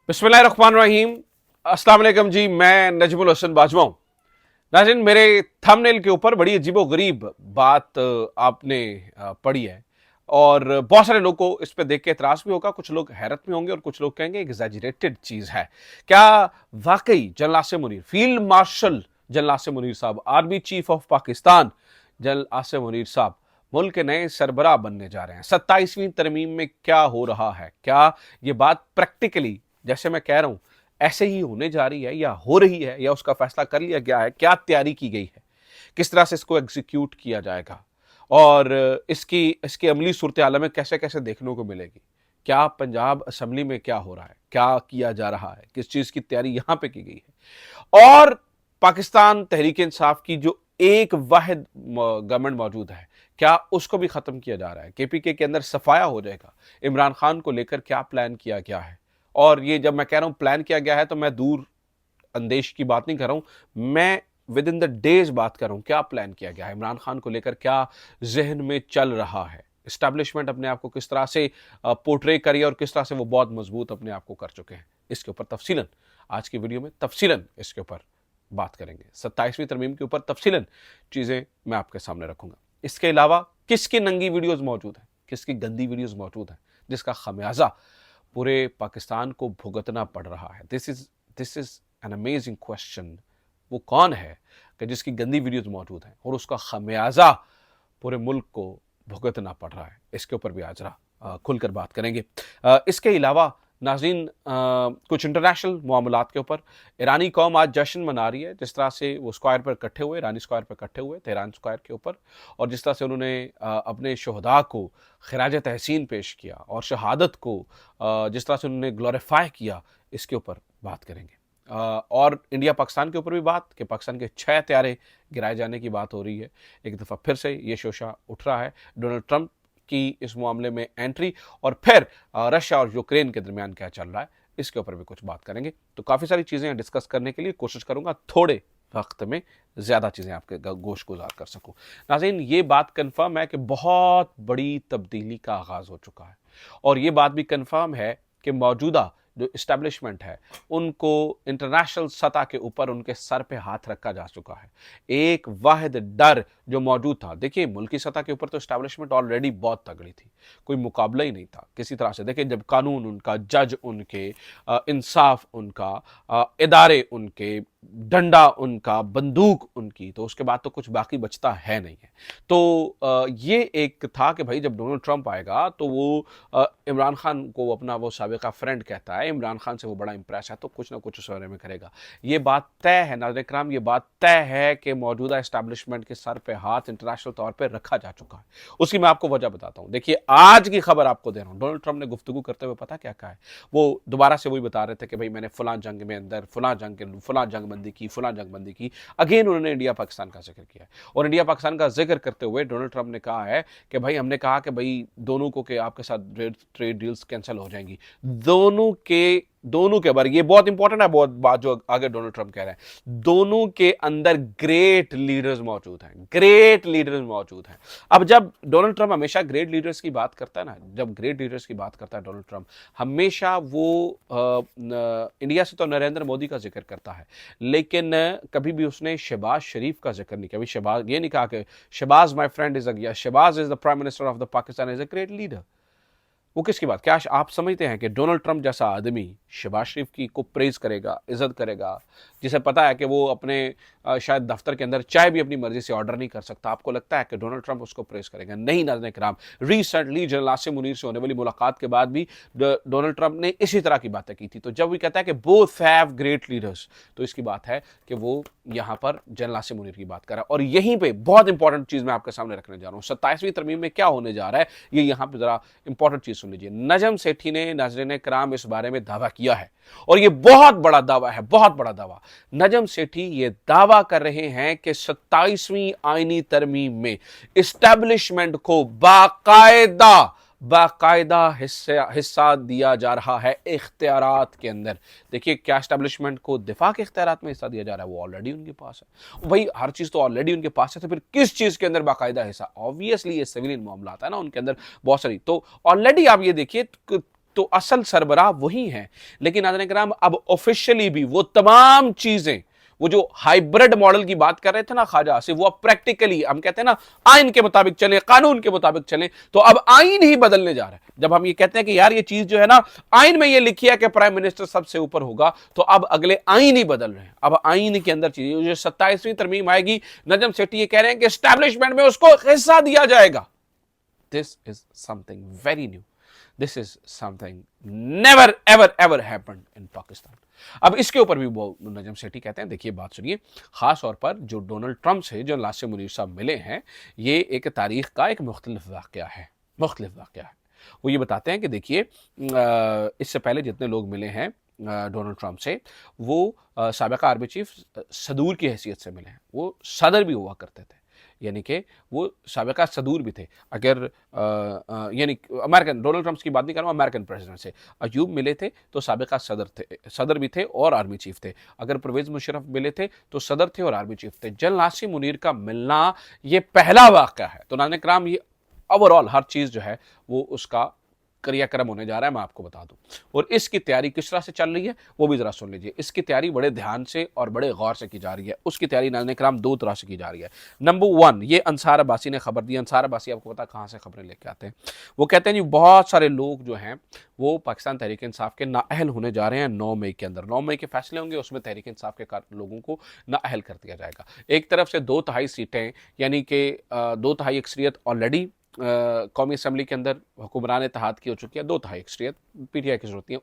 बिस्मिल्लाहिर्रहमानिर्रहीम। अस्सलाम वालेकुम जी, मैं नजमुल हसन बाजवा हूं। नाज़रीन, मेरे थंबनेल के ऊपर बड़ी अजीबोगरीब बात आपने पढ़ी है और बहुत सारे लोगों को इस पे देख के एतराज भी होगा। कुछ लोग हैरत में होंगे और कुछ लोग कहेंगे एग्जैजरेटेड चीज है। क्या वाकई general Asim Munir, field marshal general Asim Munir sahab, army chief of Pakistan general Asim Munir sahab मुल्क के नए सरबराह बनने जा रहे हैं? 27वीं तरमीम में क्या हो रहा है? क्या ये बात प्रैक्टिकली, जैसे मैं कह रहा हूं, ऐसे ही होने जा रही है या हो रही है, या उसका फैसला कर लिया गया है? क्या तैयारी की गई है? किस तरह से इसको एग्जीक्यूट किया जाएगा? और इसकी इसकी अमली सूरत हाल में कैसे कैसे देखने को मिलेगी? क्या पंजाब असम्बली में क्या हो रहा है? क्या किया जा रहा है? किस चीज की तैयारी यहां पे की गई है? और पाकिस्तान तहरीक इंसाफ की जो एक वाहिद गवर्नमेंट मौजूद है, क्या उसको भी खत्म किया जा रहा है? केपीके के अंदर सफाया हो जाएगा? इमरान खान को लेकर क्या प्लान किया गया है? और ये जब मैं कह रहा हूं प्लान किया गया है, तो मैं दूर अंदेश की बात नहीं कर रहा हूं, मैं विद इन द डेज बात कर रहा हूं। क्या प्लान किया गया है इमरान खान को लेकर? क्या जहन में चल रहा है? एस्टैब्लिशमेंट अपने आप को किस तरह से पोर्ट्रे करी और किस तरह से वो बहुत मजबूत अपने आप को कर चुके हैं, इसके ऊपर तफसीलन आज की वीडियो में तफसीलन इसके ऊपर बात करेंगे। 27वीं तरमीम के ऊपर तफसीलन चीजें मैं आपके सामने रखूंगा। इसके अलावा किसकी नंगी वीडियोज मौजूद है, किसकी गंदी वीडियोज मौजूद है, जिसका खमियाजा पूरे पाकिस्तान को भुगतना पड़ रहा है? This is an amazing question. वो कौन है कि जिसकी गंदी वीडियोज मौजूद हैं और उसका खमियाजा पूरे मुल्क को भुगतना पड़ रहा है? इसके ऊपर भी आज खुलकर बात करेंगे। इसके अलावा नाज़रीन, कुछ इंटरनेशनल मामलात के ऊपर ईरानी कौम आज जश्न मना रही है। जिस तरह से वो स्क्वायर पर इकट्ठे हुए, ईरानी स्क्वायर पर इकट्ठे हुए तेहरान स्क्वायर के ऊपर, और जिस तरह से उन्होंने अपने शहदा को खिराज तहसीन पेश किया और शहादत को जिस तरह से उन्होंने ग्लोरीफाई किया, इसके ऊपर बात करेंगे। और इंडिया पाकिस्तान के ऊपर भी बात, कि पाकिस्तान के 6 हथियारे गिराए जाने की बात हो रही है। एक दफ़ा फिर से ये शोशा उठ रहा है। डोनाल्ड ट्रंप की इस मामले में एंट्री, और फिर रशिया और यूक्रेन के दरमियान क्या चल रहा है, इसके ऊपर भी कुछ बात करेंगे। तो काफ़ी सारी चीज़ें डिस्कस करने के लिए कोशिश करूंगा थोड़े वक्त में ज़्यादा चीज़ें आपके गोश गुजार कर सकूं। नाज़रीन, ये बात कन्फर्म है कि बहुत बड़ी तब्दीली का आगाज़ हो चुका है, और ये बात भी कन्फर्म है कि मौजूदा जो इस्टेब्लिशमेंट है, उनको इंटरनेशनल सतह के ऊपर उनके सर पे हाथ रखा जा चुका है। एक वाहिद डर जो मौजूद था, देखिए मुल्की सतह के ऊपर तो इस्टेब्लिशमेंट ऑलरेडी बहुत तगड़ी थी, कोई मुकाबला ही नहीं था किसी तरह से। देखिए, जब कानून उनका, जज उनके, इंसाफ उनका, इदारे उनके, डंडा उनका, बंदूक उनकी, तो उसके बाद तो कुछ बाकी बचता है नहीं है। तो ये एक था कि भाई जब डोनाल्ड ट्रंप आएगा तो वो इमरान खान को अपना वो साबिका फ्रेंड कहता है, इमरान खान से वो बड़ा इंप्रेस है, तो कुछ ना कुछ उस बारे में करेगा। ये बात तय है नाज़रीन किराम, ये बात तय है कि मौजूदा एस्टैब्लिशमेंट के सर पे हाथ इंटरनेशनल तौर पे रखा जा चुका है। उसकी मैं आपको वजह बताता हूं। देखिए, आज की खबर आपको दे रहा हूं। डोनाल्ड ट्रंप ने गुफ्तगू करते हुए पता क्या कहा है? वो दोबारा से वही बता रहे थे कि भाई मैंने फलां जंग में अंदर फलां जंगबंदी की, फलां जंगबंदी की। अगेन उन्होंने इंडिया पाकिस्तान का जिक्र किया है, और इंडिया पाकिस्तान का जिक्र करते हुए डोनाल्ड ट्रंप ने कहा है कि भाई हमने कहा कि भाई दोनों को, के आपके साथ ट्रेड डील्स कैंसिल हो जाएंगी, दोनों के बारे, ये बहुत इंपॉर्टेंट है, बहुत बात जो आगे डोनाल्ड ट्रंप कह रहे हैं। दोनों के अंदर ग्रेट लीडर्स मौजूद हैं, ग्रेट लीडर्स मौजूद हैं। अब जब डोनाल्ड ट्रंप हमेशा ग्रेट लीडर्स की बात करता है ना, जब ग्रेट लीडर्स की बात करता है डोनाल्ड ट्रंप, हमेशा वो इंडिया से तो नरेंद्र मोदी का जिक्र करता है, लेकिन कभी भी उसने शहबाज शरीफ का जिक्र नहीं किया। शहबाज, ये नहीं कहा कि Shehbaz my friend is a, Shehbaz is the prime minister of the Pakistan, is a great leader. वो किसकी बात? क्या आप समझते हैं कि डोनाल्ड ट्रंप जैसा आदमी शहबाज शरीफ की को प्रेज करेगा, इज्जत करेगा, जिसे पता है कि वो अपने शायद दफ्तर के अंदर चाय भी अपनी मर्जी से ऑर्डर नहीं कर सकता? आपको लगता है कि डोनाल्ड ट्रंप उसको प्रेज करेगा? नहीं नाज़रीन किराम, रिसेंटली जनरल आसिम मुनीर से होने वाली मुलाकात के बाद भी डोनाल्ड ट्रंप ने इसी तरह की बातें की थी। तो जब वो कहता है कि बोथ हैव ग्रेट लीडर्स, तो इसकी बात है कि वो यहां पर जनरल आसिम मुनीर की बात कर रहा है। और यहीं पे बहुत इंपॉर्टेंट चीज मैं आपके सामने रखने जा रहा हूं। 27वीं तरमीम में क्या होने जा रहा है, ये यहां पे जरा इंपॉर्टेंट चीज सुन लीजिए। नजम सेठी ने, नाज़रीन किराम, इस बारे में दावा किया है, और ये बहुत बड़ा दावा है, बहुत बड़ा दावा। नजम सेठी ये दावा कर रहे हैं कि 27वीं आईनी तरमीम में इस्टेब्लिशमेंट को बाकायदा हिस्सा दिया जा रहा है इख्तियारात के अंदर। देखिए, क्या एस्टेब्लिशमेंट को दिफा के इख्तियारात में हिस्सा दिया जा रहा है? वो ऑलरेडी उनके पास है भाई, हर चीज तो ऑलरेडी उनके पास है, तो फिर किस चीज के अंदर बाकायदा हिस्सा? ऑब्वियसली ये सिविलियन मामला है ना, उनके अंदर बहुत सारी, तो ऑलरेडी आप ये देखिए, तो असल सरबराह वही है। लेकिन नाज़रीन किराम अब ऑफिशियली भी वो तमाम चीजें, वो जो हाइब्रिड मॉडल की बात कर रहे थे ना ख्वाजा आसिफ, वो अब प्रैक्टिकली हम कहते हैं ना आइन के मुताबिक चले, कानून के मुताबिक चले, तो अब आइन ही बदलने जा रहा है। जब हम ये कहते हैं कि यार ये चीज जो है ना आइन में ये लिखी है कि प्राइम मिनिस्टर सबसे ऊपर होगा, तो अब अगले आइन ही बदल रहे हैं। अब आइन के अंदर चीजें जो 27वीं तरमीम आएगी, नजम सेठी ये कह रहे हैं कि एस्टैब्लिशमेंट में उसको हिस्सा दिया जाएगा। This is something very new, this is something never ever ever happened in Pakistan. अब इसके ऊपर भी वो नजम सेठी कहते हैं, देखिए बात सुनिए, खास तौर पर जो डोनाल्ड ट्रंप से जो नासिर मुनीर साहब मिले हैं, ये एक तारीख का एक मुख्तलिफ वाक़या है, मुख्तलिफ वाक़या है। वो ये बताते हैं कि देखिए इससे पहले जितने लोग मिले हैं डोनाल्ड ट्रंप से, वो साबिका आर्मी चीफ सदूर की हैसियत से मिले हैं, वो सदर भी हुआ करते थे, यानी कि वो साबिका सदूर भी थे। अगर यानी अमेरिकन, डोनाल्ड ट्रंप की बात नहीं कर रहा हूँ, अमेरिकन प्रेसिडेंट से अयूब मिले थे तो साबिका सदर थे, सदर भी थे और आर्मी चीफ थे। अगर परवेज मुशर्रफ मिले थे तो सदर थे और आर्मी चीफ थे। जनरल नासिर मुनीर का मिलना ये पहला वाक़या है। तो नाज़रीन किराम ये ओवरऑल हर चीज़ जो है वो उसका क्रियाक्रम होने जा रहा है, मैं आपको बता दूं। और इसकी तैयारी किस तरह से चल रही है वो भी जरा सुन लीजिए। इसकी तैयारी बड़े ध्यान से और बड़े गौर से की जा रही है। उसकी तैयारी नाज़रीन किराम दो तरह से की जा रही है। नंबर 1, ये अंसार अब्बासी ने खबर दी। अंसार अब्बासी आपको पता कहाँ से खबरें लेके आते हैं, वो कहते हैं जी बहुत सारे लोग जो हैं वो पाकिस्तान तहरीक इंसाफ के नाअहल होने जा रहे हैं 9 मई के अंदर। 9 मई के फैसले होंगे, उसमें तहरीक इंसाफ के लोगों को नाअहल कर दिया जाएगा। एक तरफ से 2/3 सीटें, यानी कि 2/3 अक्सरियत ऑलरेडी कौमी असम्बली के अंदर हुक्मरान इत्तेहाद की हो चुकी है, 2/3 अक्सरियत पीटीआई की जरूरत है।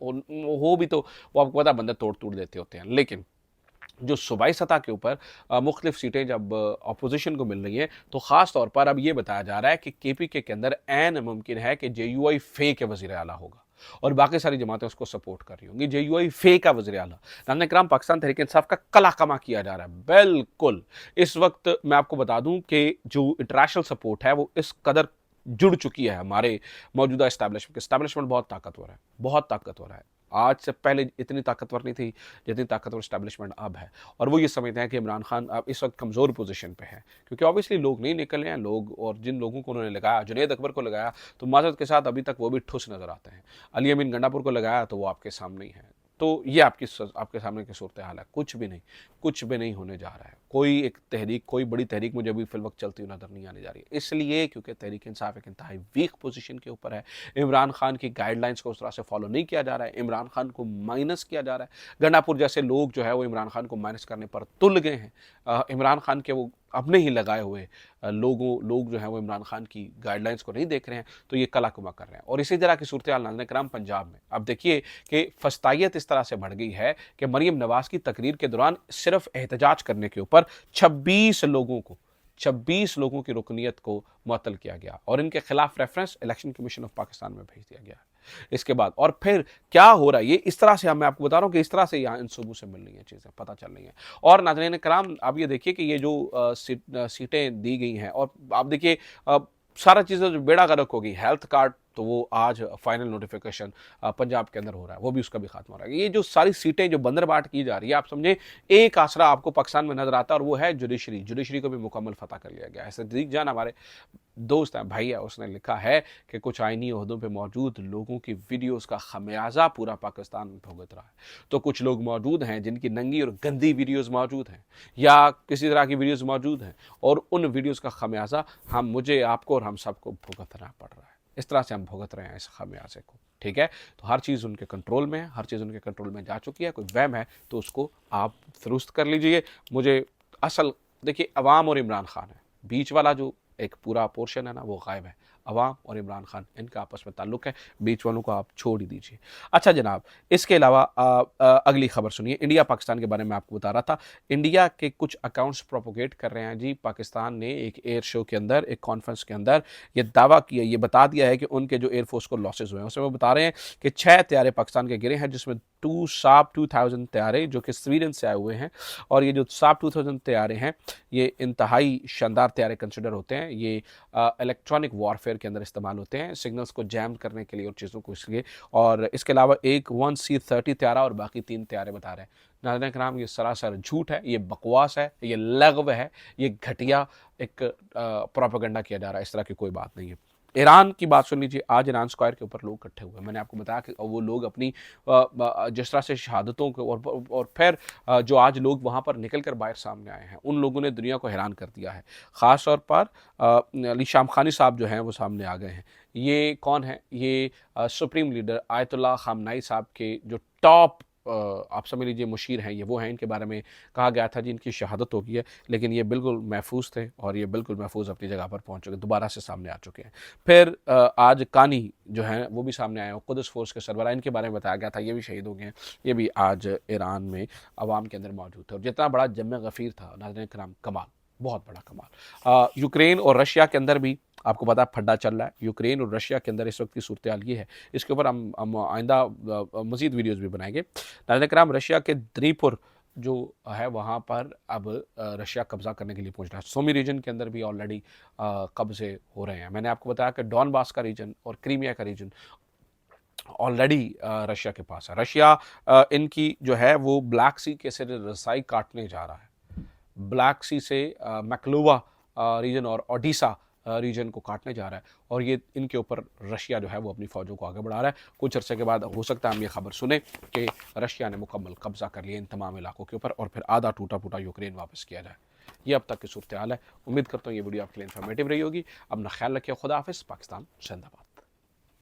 हो भी तो वो आपको पता बंदे तोड़ देते होते हैं। लेकिन जो सूबाई सतह के ऊपर मुख्तलिफ सीटें जब अपोजिशन को मिल रही हैं, तो ख़ास तौर पर अब ये बताया जा रहा है कि केपीके के अंदर ऐन मुमकिन है कि JUI फे के वज़ीर आला होगा और बाकी सारी जमातें उसको सपोर्ट कर रही होंगी। JUI फे का वज़ीर आला नाज़रीन किराम पाकिस्तान तहरीक इंसाफ का कला कमा किया जा रहा है। बिल्कुल इस वक्त मैं आपको बता दूं कि जो इंटरनेशनल सपोर्ट है वो इस कदर जुड़ चुकी है हमारे मौजूदा इस्टेब्लिशमेंट बहुत ताकतवर है, बहुत ताकतवर है। आज से पहले इतनी ताकतवर नहीं थी जितनी ताकतवर इस्टेब्लिशमेंट अब है। और वो ये समझते हैं कि इमरान खान अब इस वक्त कमज़ोर पोजीशन पे है, क्योंकि ऑब्वियसली लोग नहीं निकले हैं लोग, और जिन लोगों को उन्होंने लगाया, जुनैद अकबर को लगाया तो माजरत के साथ अभी तक वो भी ठुस नज़र आते हैं। अली अमीन गंडापुर को लगाया तो वो आपके सामने ही है। तो ये आपके सामने की सूरत हाल है। कुछ भी नहीं, कुछ भी नहीं होने जा रहा है। कोई एक तहरीक, कोई बड़ी तहरीक मुझे अभी फिल वक्त चलती हुई नजर नहीं आने जा रही है, इसलिए क्योंकि तहरीक इंसाफ एक इंतहाई वीक पोजीशन के ऊपर है। इमरान खान की गाइडलाइंस को उस तरह से फॉलो नहीं किया जा रहा है, इमरान खान को माइनस किया जा रहा है। गंडापुर जैसे लोग जो है वो इमरान खान को माइनस करने पर तुल गए हैं। इमरान खान के वो अपने ही लगाए हुए लोग जो हैं वो इमरान खान की गाइडलाइंस को नहीं देख रहे हैं, तो ये कला कुमा कर रहे हैं। और इसी तरह की सूरत हाल नाज़रीन किराम पंजाब में अब देखिए कि फस्तायत इस तरह से बढ़ गई है कि मरीम नवाज की तकरीर के दौरान सिर्फ एहतजाज करने के ऊपर 26 लोगों की रुकनीत को मुअत्तल किया गया और इनके खिलाफ reference election commission of Pakistan में भेज दिया गया। इसके बाद और फिर क्या हो रहा है, ये इस तरह से मैं आपको बता रहा हूँ कि इस तरह से यहाँ इन सूबों से मिल रही हैं चीज़ें पता चल रही हैं। और नाज़रीन किराम अब ये देखिए कि ये जो सीटें दी गई हैं, और आप देखिए सारा चीज़ें जो बेड़ा गर्क होगी, हेल्थ कार्ड तो वो आज फाइनल नोटिफिकेशन पंजाब के अंदर हो रहा है, वो भी उसका भी खात्मा हो रहा है। ये जो सारी सीटें जो बंदर बाट की जा रही है, आप समझे एक आसरा आपको पाकिस्तान में नजर आता है और वो है जुडिशरी को भी मुकम्मल फतह कर लिया गया है। सदीक जान हमारे दोस्त हैं, भाई है, उसने लिखा है कि कुछ आईनी ओहदों पे मौजूद लोगों की वीडियोस का खमियाजा पूरा पाकिस्तान भुगत रहा है। तो कुछ लोग मौजूद हैं जिनकी नंगी और गंदी वीडियोस मौजूद हैं या किसी तरह की वीडियोस मौजूद हैं, और उन वीडियोस का खमियाजा मुझे आपको और हम सबको भुगतना पड़ रहा है। इस तरह से हम भुगत रहे हैं इस खमियाजे को, ठीक है। तो हर चीज़ उनके कंट्रोल में है, हर चीज़ उनके कंट्रोल में जा चुकी है। कोई वहम है तो उसको आप दुरुस्त कर लीजिए। मुझे असल देखिए अवाम और इमरान खान है, बीच वाला जो एक पूरा पोर्शन है ना वो गायब है। अवाम और इमरान खान इनका आपस में ताल्लुक़ है, बीच वालों को आप छोड़ ही दीजिए। अच्छा जनाब, इसके अलावा अगली खबर सुनिए। इंडिया पाकिस्तान के बारे में आपको बता रहा था, इंडिया के कुछ अकाउंट्स प्रोपोगेट कर रहे हैं जी। पाकिस्तान ने एक एयर शो के अंदर, एक कॉन्फ्रेंस के अंदर ये दावा किया, ये बता दिया है कि उनके जो एयरफोर्स को लॉसेज हुए हैं, उसमें वो बता रहे हैं कि 6 तैयारे पाकिस्तान के गिरे हैं, जिसमें साब 2000 तैयारे जो कि स्वीडन से आए हुए हैं। और ये जो साब 2000 तैयारे हैं ये इंतहाई शानदार तैयारे कंसिडर होते हैं। ये इलेक्ट्रॉनिक वॉरफेयर के अंदर इस्तेमाल होते हैं, सिग्नल्स को जैम करने के लिए और चीज़ों को इसलिए। और इसके अलावा एक 1C-30 तैयारा और बाकी 3 तैयारे बता रहे हैं। नाज़रीन किराम ये सरासर झूठ है, ये बकवास है, ये लगव है, ये घटिया एक प्रोपेगेंडा किया जा रहा है। इस तरह की कोई बात नहीं है। ईरान की बात सुन लीजिए। आज ईरान स्क्वायर के ऊपर लोग इकट्ठे हुए। मैंने आपको बताया कि वो लोग अपनी जिस तरह से शहादतों को और फिर जो आज लोग वहाँ पर निकल कर बाहर सामने आए हैं, उन लोगों ने दुनिया को हैरान कर दिया है। ख़ास तौर पर अली शामखानी साहब जो हैं वो सामने आ गए हैं। ये कौन है? ये सुप्रीम लीडर आयतुल्लाह खामनाई साहब के जो टॉप आप समझ लीजिए मुशीर हैं, ये वो हैं। इनके बारे में कहा गया था जी इनकी शहादत हो गई है, लेकिन ये बिल्कुल महफूज थे और ये बिल्कुल महफूज अपनी जगह पर पहुंच चुके, दोबारा से सामने आ चुके हैं। फिर आज कानी जो हैं वो भी सामने आए हैं, कुद्स फोर्स के सरबराह, इनके बारे में बताया गया था, ये भी शहीद हो गए हैं। ये भी आज ईरान में अवाम के अंदर मौजूद थे। और जितना बड़ा जम गफ़ीर था नाज़रीन किराम, कमाल, बहुत बड़ा कमाल। यूक्रेन और रशिया के अंदर भी आपको पता है फड्डा चल रहा है। यूक्रेन और रशिया के अंदर इस वक्त की सूरत हाल ये है। इसके ऊपर हम आइंदा मज़ीद वीडियोज़ भी बनाएंगे। नाज़रीन किराम, रशिया के द्नीपुर जो है वहाँ पर अब रशिया कब्ज़ा करने के लिए पहुँच रहा है। सोमी रीजन के अंदर भी ऑलरेडी कब्ज़े हो रहे हैं। मैंने आपको बताया कि डॉनबास का रीजन और क्रीमिया का रीजन ऑलरेडी रशिया के पास है। रशिया इनकी जो है वो ब्लैक सी के से रसाई काटने जा रहा है। ब्लैक सी से मैकलोवा रीजन और ओडिशा रीजन को काटने जा रहा है, और ये इनके ऊपर रशिया जो है वो अपनी फ़ौजों को आगे बढ़ा रहा है। कुछ अर्से के बाद हो सकता है हम ये खबर सुने कि रशिया ने मुकम्मल कब्जा कर लिया इन तमाम इलाकों के ऊपर, और फिर आधा टूटा फूटा यूक्रेन वापस किया जाए। ये अब तक की सूरत हाल है। उम्मीद करता हूँ ये वीडियो आपके लिए इन्फॉर्मेटिव रही होगी। अपना ख्याल रखिए। खुदा हाफिज़। पाकिस्तान जिंदाबाद।